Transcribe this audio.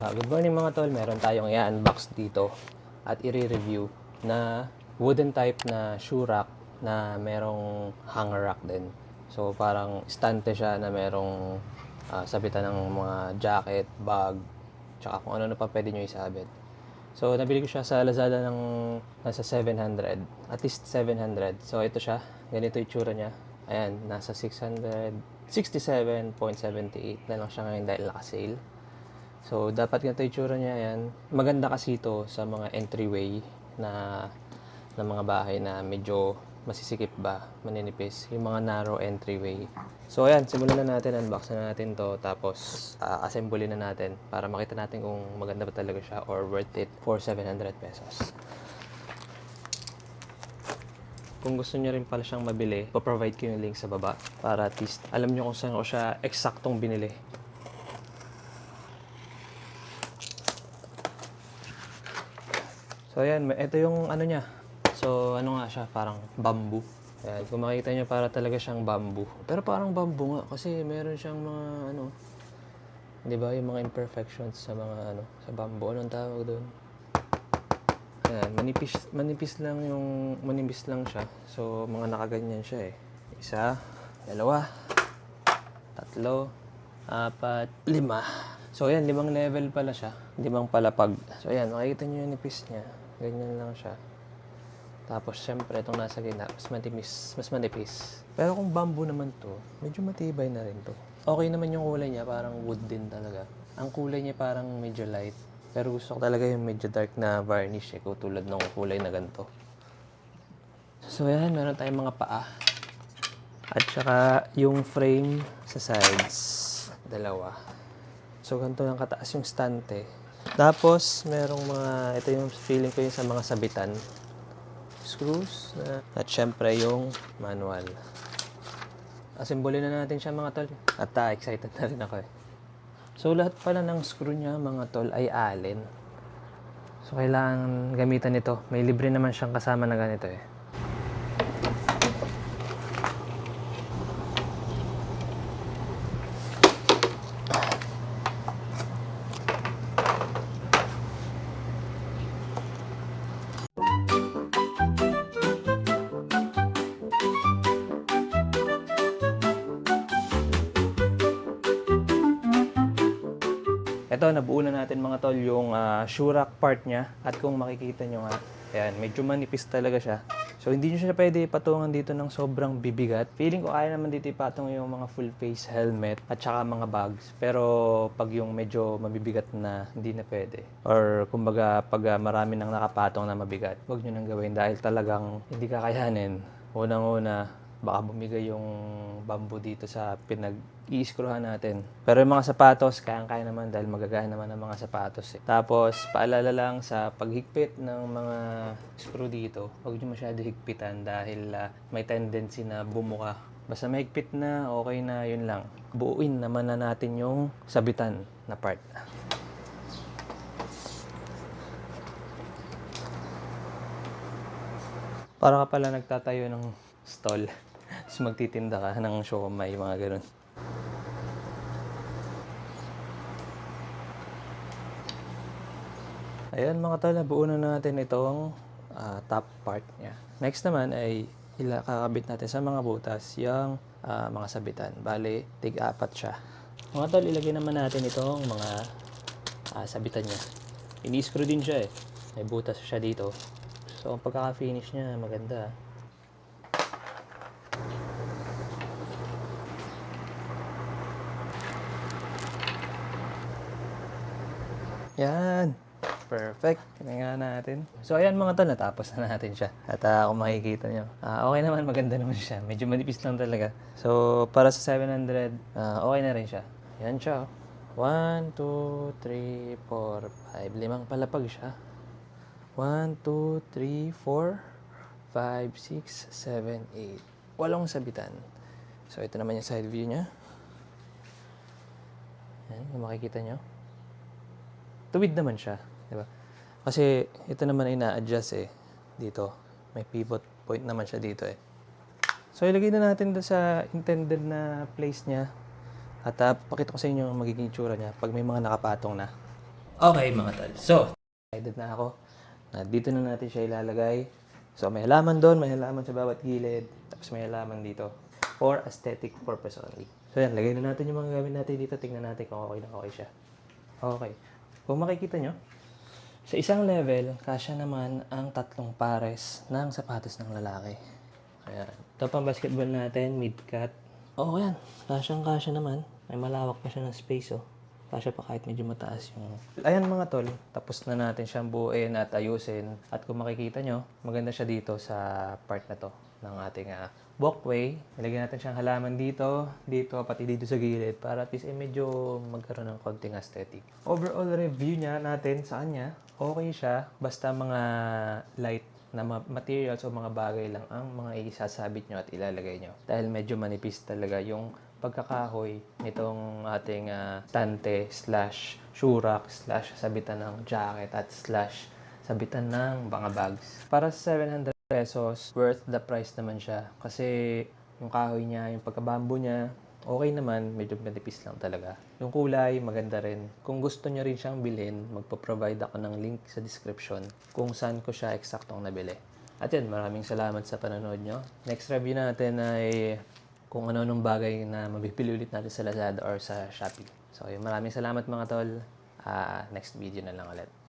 Good morning mga tol, meron tayong i-unbox dito at i-review na wooden type na shoe rack na merong hanger rack din. So parang stante siya na merong sabitan ng mga jacket, bag, tsaka kung ano pa pwede nyo isabit. So nabili ko siya sa Lazada ng nasa 700, at least 700. So ito siya, ganito yung itsura niya. Ayan, nasa 667.78 na lang siya ngayon dahil naka-sale. So, dapat ganito yung tsura niya yan. Maganda kasi ito sa mga entryway na ng mga bahay na medyo masisikip ba, maninipis. Yung mga narrow entryway. So, ayan, simulan na natin. Unbox na natin to. Tapos, assembly na natin para makita natin kung maganda ba talaga siya or worth it for 700 pesos. Kung gusto niyo rin pala siyang mabili, provide ko yung link sa baba para at least alam niyo kung saan ko siya eksaktong binili. So, ayan. Ito yung ano niya. So, ano nga siya? Parang bamboo. Ayan. Kung makikita niyo, para talaga siyang bamboo. Pero parang bamboo nga. Kasi meron siyang mga ano. Di ba? Yung mga imperfections sa mga ano. Sa bamboo. Anong tawag doon? Ayan. Manipis lang siya. So, mga nakaganyan siya eh. Isa. Dalawa. Tatlo. Apat. Lima. So, ayan. 5 level pala siya. 5 palapag. So, ayan. Makikita niyo yung nipis niya. Ganyan lang siya. Tapos, syempre, itong nasa gitna, mas manipis. Pero kung bamboo naman to, medyo matibay na rin to. Okay naman yung kulay niya, parang wood din talaga. Ang kulay niya parang medyo light. Pero gusto ko talaga yung medyo dark na varnish eh, tulad ng kulay na ganito. So, ayan, meron tayong mga paa. At saka, yung frame sa sides, dalawa. So, ganito lang kataas yung stante. Tapos, merong ito yung feeling ko yung sa mga sabitan. Screws. At syempre, yung manual. Assemble na natin siya mga tol. At excited na rin ako eh. So, lahat pala ng screw niya mga tol ay Allen. So, kailangan gamitan ito. May libre naman siyang kasama na ganito eh. Ito, nabuo na natin mga tol yung shoe rack part niya. At kung makikita nyo nga, ayan, medyo manipis talaga siya. So, hindi nyo siya pwede ipatungan dito ng sobrang bibigat. Feeling ko kaya naman dito ipatong yung mga full face helmet at saka mga bags. Pero pag yung medyo mabibigat na, hindi na pwede. Or kumbaga, pag marami nang nakapatong na mabigat, huwag nyo nang gawin dahil talagang hindi kakayanin. Unang-una, baka bumigay yung bamboo dito sa pinag-i-screwhan natin. Pero yung mga sapatos, kayang-kaya naman dahil magagana naman ang mga sapatos eh. Tapos, paalala lang sa paghigpit ng mga screw dito, huwag nyo masyado higpitan dahil may tendency na bumuka. Basta mahigpit na, okay na, yun lang. Buuin naman na natin yung sabitan na part. Para ka pala nagtatayo ng stall. Tapos magtitinda ka ng siomai, mga ganun. Ayan mga tol, nabuo na natin itong top part niya. Next naman ay kakabit natin sa mga butas yung mga sabitan. Bale, tig-apat siya. Mga tol, ilagay naman natin itong mga sabitan niya. Ini-screw din siya eh. May butas siya dito. So, ang pagkaka-finish niya, maganda. Yan. Perfect. Kailangan natin. So, ayan mga tol, natapos na natin siya. At kung makikita nyo, okay naman, maganda naman siya. Medyo manipis lang talaga. So, para sa 700, okay na rin siya. Yan siya. 1, 2, 3, 4, 5. 5 palapag siya. 1, 2, 3, 4, 5, 6, 7, 8. 8 sabitan. So, ito naman yung side view niya. Yan, kung makikita nyo. Tuwid naman siya, di ba? Kasi ito naman ay na-adjust eh dito. May pivot point naman siya dito eh. So ilagay na natin doon sa intended na place niya. At pakita ko sa inyo ang magiging itsura niya pag may mga nakapatong na. Okay mga tol. So, excited na ako. Dito na natin siya ilalagay. So, may halaman doon, may halaman sa bawat gilid. Tapos may halaman dito. For aesthetic purpose only. So, yan. Lagay na natin yung mga gamit natin dito. Tingnan natin kung okay na okay siya. Okay. Kung makikita nyo, sa isang level, kasya naman ang 3 pares ng sapatos ng lalaki. Ayan. Ito pang basketball natin, mid-cut. Oo, yan. Kasyang-kasya naman. May malawak pa siya ng space, oh. Kasya pa kahit medyo mataas yung... Ayan mga tol, tapos na natin siyang buuin at ayusin. At kung makikita nyo, maganda siya dito sa part na to ng ating walkway. Nilagyan natin siyang halaman dito, pati dito sa gilid para at least medyo magkaroon ng konting aesthetic. Overall review niya natin sa kanya, okay siya. Basta mga light na materials o mga bagay lang ang mga isasabit nyo at ilalagay nyo. Dahil medyo manipis talaga yung pagkakahoy nitong ating tante slash shurak slash sabitan ng jacket at slash sabitan ng mga bags. Para sa 700 pesos, worth the price naman siya. Kasi yung kahoy niya, yung pagkabambo niya, okay naman, medyo manipis lang talaga. Yung kulay, maganda rin. Kung gusto nyo rin siyang bilhin, magpo-provide ako ng link sa description kung saan ko siya eksaktong nabili. At yun, maraming salamat sa panonood nyo. Next review natin ay kung ano-anong bagay na mabibili ulit natin sa Lazada or sa Shopee. So, yun, maraming salamat mga tol. Next video na lang ulit.